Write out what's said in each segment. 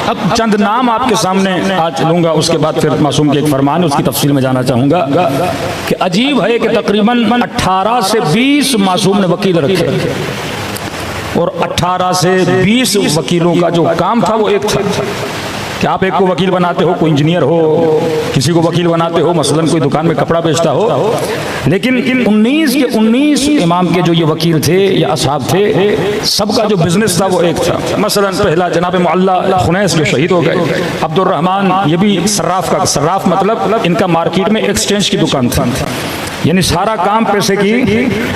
अब चंद नाम आपके सामने आज लूंगा, उसके बाद फिर मासूम के एक फरमान उसकी तफसील में जाना चाहूंगा कि अजीब है कि तकरीबन 18 से 20 मासूम ने वकील रखे और 18 से 20 वकीलों का जो काम था वो एक था कि आप एक को वकील बनाते हो, कोई इंजीनियर हो, किसी को वकील बनाते हो, मसलन कोई दुकान में कपड़ा बेचता हो, लेकिन 19 के 19 इमाम के जो ये वकील थे या असहाब थे, सबका जो बिजनेस था वो एक था। मसलन पहला जनाब मुअल्ला खुनैस जो शहीद हो गए, अब्दुर्रहमान ये भी सर्राफ मतलब इनका मार्केट में एक्सचेंज की दुकान थी, यानी सारा काम पैसे की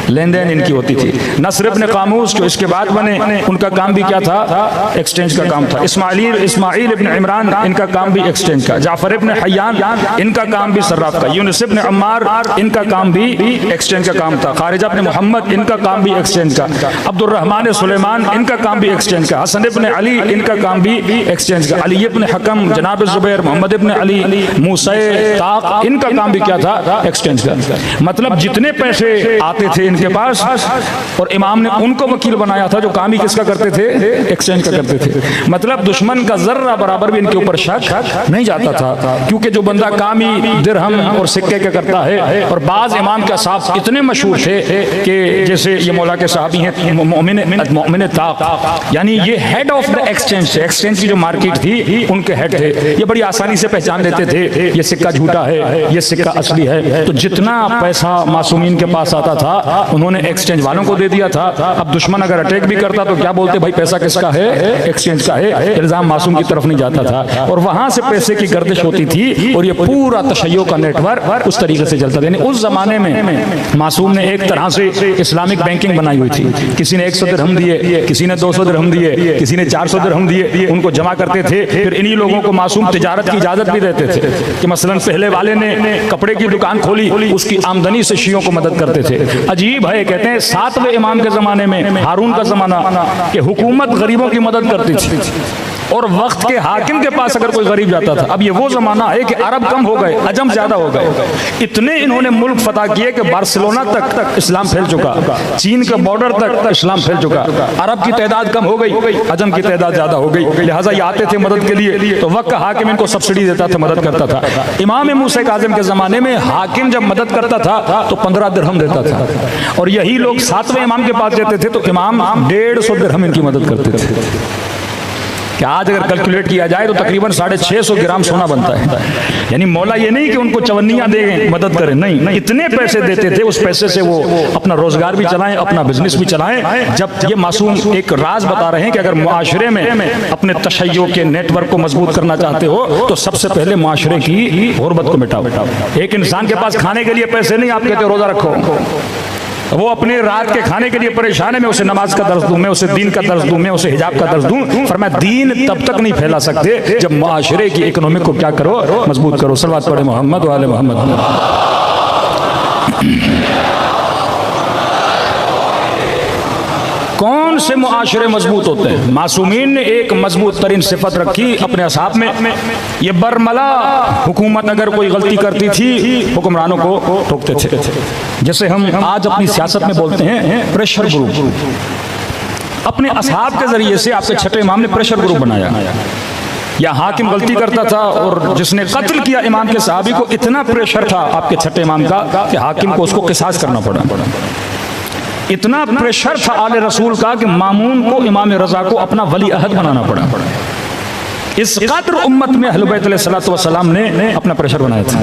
लेन देन इनकी होती थी। नसर इब्न कामूस जो इसके बाद बने, उनका काम भी क्या था? एक्सचेंज का काम था। इस्माइल इब्न इमरान इनका काम भी एक्सचेंज का। जाफर इब्न हय्यान इनका काम भी सर्राफ का। यूनुस इब्न अम्मार इनका काम भी एक्सचेंज का काम था। खारिजा इब्न मोहम्मद इनका काम भी एक्सचेंज का। अब्दुर्रहमान सुलेमान इनका काम भी एक्सचेंज का। हसन इब्न अली इनका काम भी एक्सचेंज का। अली इब्न हकम, जनाब जुबैर, मोहम्मद इब्न अली, मूसा ताक इनका काम भी क्या था? एक्सचेंज का। मतलब जितने पैसे आते थे इनके पास और इमाम ने उनको वकील बनाया था जो काम ही किसका करते थे? एक्सचेंज का करते थे। मतलब दुश्मन का जर्रा बराबर भी इनके ऊपर शक नहीं जाता था, क्योंकि जो बंदा काम ही दिरहम और सिक्के का करता है। और बाज इमाम के साथ इतने मशहूर थे कि जैसे ये मौला के साहबी हैं मोमिन ताक, यानी ये head of the exchange, exchange की जो मार्केट थी उनके हेड थे। ये बड़ी आसानी से पहचान लेते थे ये सिक्का झूठा है, ये सिक्का असली है। तो जितना पैसा मासूमीन के पास आता था उन्होंने एक्सचेंज वालों को दे दिया था। अब दुश्मन अगर अटैक भी करता तो क्या बोलते? भाई पैसा किसका है? एक्सचेंज का है। इल्जाम मासूम की तरफ नहीं जाता था और वहां से पैसे की गर्दिश होती थी और ये पूरा तशय्यो का नेटवर्क उस तरीके से चलता था। यानी उस जमाने में मासूम ने एक तरह से इस्लामिक बैंकिंग बनाई हुई थी। किसी ने 100 दिरहम दिए, किसी ने 200 दिरहम दिए, किसी ने 400 दिरहम दिए, उनको जमा करते थे। फिर इन्हीं लोगों को मासूम तिजारत की इजाजत भी देते थे कि मसलन पहले वाले ने कपड़े की दुकान खोली, उसकी आमदनी से शियों को मदद करते थे। अजीब है, कहते हैं 7वें इमाम के जमाने में, हारून का जमाना, कि हुकूमत गरीबों की मदद करती थी और वक्त के हाकिम के पास अगर कोई गरीब जाता था। अब ये वो जमाना है कि अरब कम हो गए, अजम ज्यादा हो गए। इतने इन्होंने मुल्क फतह किए कि बार्सिलोना तक इस्लाम फैल चुका, चीन के बॉर्डर तक इस्लाम फैल चुका। अरब की तादाद कम हो गई, अजम की तादाद ज्यादा हो गई। लिहाजा ये आते थे मदद के लिए तो वक्त का हाकिम इनको सब्सिडी देता था, मदद करता था। इमाम मूसा काज़िम के जमाने में हाकिम जब मदद करता था तो 15 दिरहम देता था और यही लोग 7वें इमाम के पास जाते थे तो इमाम 150 दिरहम इनकी मदद करते थे। कि आज अगर कैलकुलेट किया जाए तो तकरीबन 650 ग्राम सोना बनता है। यानी मौला ये नहीं कि उनको चवन्नियां दें मदद करें, नहीं, इतने पैसे देते थे। उस पैसे से वो अपना रोजगार भी चलाएं, अपना बिजनेस भी चलाएं। जब ये मासूम एक राज बता रहे हैं कि अगर मुआशरे में अपने तशय्यो के नेटवर्क को मजबूत करना चाहते हो तो सबसे पहले मुआशरे की गुर्बत को मिटाओ। एक इंसान के पास खाने के लिए पैसे नहीं, आप कहते हो रोजा रखो, वो अपने रात के खाने के लिए परेशान है, मैं उसे नमाज का दर्ज दूं, मैं उसे दीन का दर्ज दूं, मैं उसे हिजाब का दर्ज दूं। फरमाया दीन तब तक नहीं फैला सकते जब मुआशरे की इकोनॉमी को क्या करो? मजबूत करो। सल्लल्लाहु अलैहि मोहम्मद व आले मोहम्मद। कौन से मुआशरे मजबूत होते हैं? मासूमीन ने एक मजबूत तरीन सिफत रखी अपने असाब में, ये बरमला हुकूमत अगर कोई गलती करती थी हुक्मरानों को टोकते थे। जैसे हम आज अपनी सियासत में बोलते हैं प्रेशर ग्रुप। अपने असाब के जरिए से आपके छठे इमाम ने प्रेशर ग्रुप बनाया। या हाकिम गलती करता था और जिसने कत्ल किया इमाम के सहाबी को, इतना प्रेशर था आपके छठे इमाम का कि हाकिम को उसको किसास करना पड़ा। इतना प्रेशर था आले रसूल का कि मामून को इमाम रजा को अपना वली अहद बनाना पड़ा। इस कदर उम्मत में अहले बैत अलैहिस्सलातु वस्सलाम ने अपना प्रेशर बनाया था।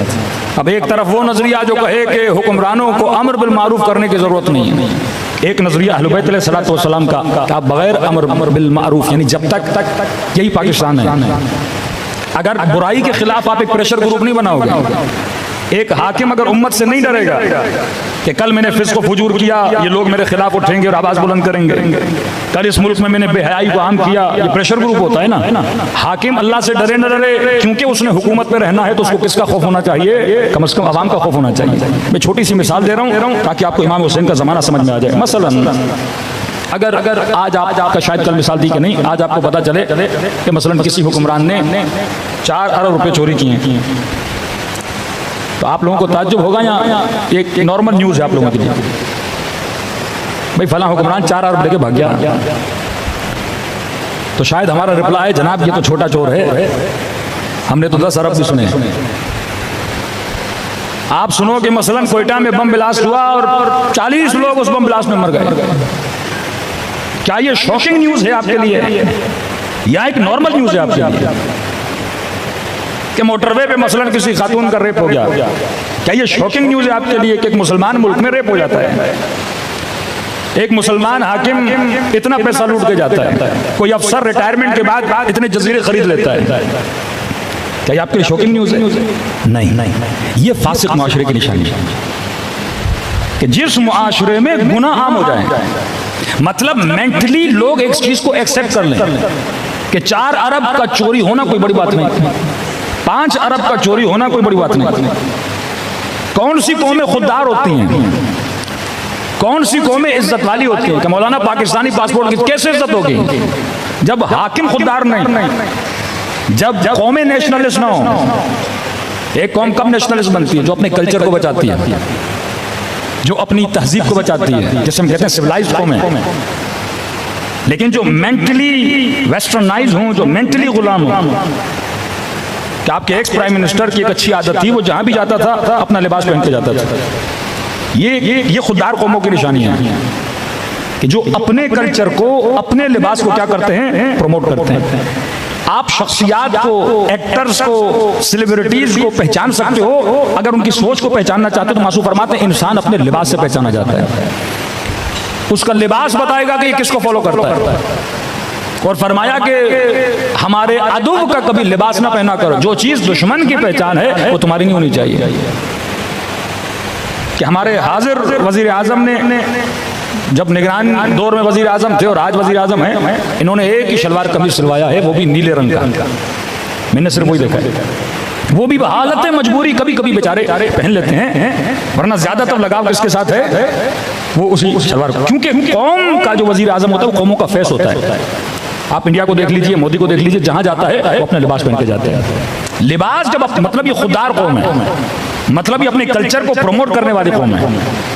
अब एक तरफ वो नजरिया जो कहे कि हुक्मरानों को अम्र बिल मारूफ करने की जरूरत नहीं है, एक नजरिया अहले बैत अलैहिस्सलातु वस्सलाम का आप बगैर अम्र बिल मारूफ, यानी जब तक यही पाकिस्तान है, अगर बुराई के खिलाफ आप एक प्रेशर ग्रुप नहीं बनाओगे, एक हाकिम अगर उम्मत से नहीं डरेगा कि कल मैंने फिस्क फुजूर किया, ये लोग मेरे खिलाफ उठेंगे और आवाज बुलंद करेंगे, कल इस मुल्क में मैंने बेहयाई को आम किया, ये प्रेशर ग्रुप होता है ना। हाकिम अल्लाह से डरे न डरे, क्योंकि उसने हुकूमत में रहना है तो उसको किसका खौफ होना चाहिए? कम से कम आवाम का खौफ होना चाहिए। मैं छोटी सी मिसाल दे रहा हूँ ताकि आपको इमाम हुसैन का जमाना समझ में आ जाए। मसलन अगर आज आपका शायद कल मिसाल दी कि नहीं, आज आपको पता चले कि मसलन किसी हुक्मरान ने 4 अरब रुपए चोरी किए, तो आप लोगों को ताज्जुब होगा या एक नॉर्मल न्यूज़ है आप लोगों के लिए, भाई फला हुक्मरान 4 अरब लेके भाग गया। तो शायद हमारा रिप्लाई है, जनाब ये तो छोटा चोर है, हमने तो 10 अरब भी सुने। आप सुनो कि मसलन कोयटा में बम ब्लास्ट हुआ और 40 लोग उस बम ब्लास्ट में मर गए। क्या ये शॉकिंग न्यूज है आपके लिए या एक नॉर्मल न्यूज है आपके लिए? कि मोटरवे पे मसलन किसी खातून का रेप हो गया, क्या ये शॉकिंग न्यूज है आपके लिए कि एक मुसलमान मुल्क में रेप हो जाता है? एक मुसलमान हाकिम इतना पैसा लूट के जाता है, कोई अफसर रिटायरमेंट के बाद इतने जजीरे खरीद लेता है, क्या ये आपके लिए शॉकिंग न्यूज है? नहीं, ये फासिक मुआशरे की निशानी है कि जिस मुआशरे में गुनाह आम हो जाए, मतलब मेंटली लोग एक चीज को एक्सेप्ट कर लें कि 4 अरब का चोरी होना कोई बड़ी बात नहीं, 5 अरब का चोरी होना कोई बड़ी बात नहीं। कौन सी कौमें खुददार होती हैं, कौन सी कौमें इज्जत वाली होती हैं कि मौलाना पाकिस्तानी पासपोर्ट की कैसे इज्जत होगी जब हाकिम खुददार नहीं, जब कौमें नेशनलिस्ट ना हो। एक कौम कब नेशनलिस्ट बनती है? जो अपने कल्चर को बचाती है, जो अपनी तहजीब को बचाती है, जैसे हम कहते हैं सिविलाइज्ड कौम है। लेकिन जो मेंटली वेस्टर्नाइज हों, जो मेंटली गुलाम हों, कि आपके एक्स प्राइम मिनिस्टर की एक अच्छी आदत थी, वो जहां भी जाता था अपना लिबास पहन के जाता था। ये खुददार कौमों की निशानी है कि जो अपने कल्चर को, अपने लिबास को क्या करते हैं? प्रमोट करते हैं। आप शख्सियात को, एक्टर्स को, सेलिब्रिटीज को पहचान सकते हो, अगर उनकी सोच को पहचानना चाहते हो तो मासूम फरमाते हैं इंसान अपने लिबास से पहचाना जाता है। उसका लिबास बताएगा कि ये किसको फॉलो करता है। और फरमाया कि हमारे अदब का कभी लिबास ना पहना करो, जो चीज दुश्मन की पहचान है वो तुम्हारी नहीं होनी चाहिए। कि हमारे हाजिर वजीर आजम ने जब निगरान दौर में वजीर आजम थे और आज वजीर आजम है, इन्होंने एक ही शलवार कमीज सिलवाया है, वो भी नीले रंग का। मैंने सिर्फ वही देखा है, वो भी हालत मजबूरी कभी कभी बेचारे पहन लेते हैं, वरना ज्यादातर लगाव किसके साथ है? वो उसी शलवार को। क्योंकि कौम का जो वजीर आजम होता है वो कौमों का फेस होता है। आप इंडिया को देख लीजिए, मोदी को देख लीजिए, जहां जाता है वो अपना लिबास पहन के जाते हैं। लिबास जब मतलब ये खुददार कौम है, मतलब ये अपने कल्चर को प्रमोट करने वाली कौम है।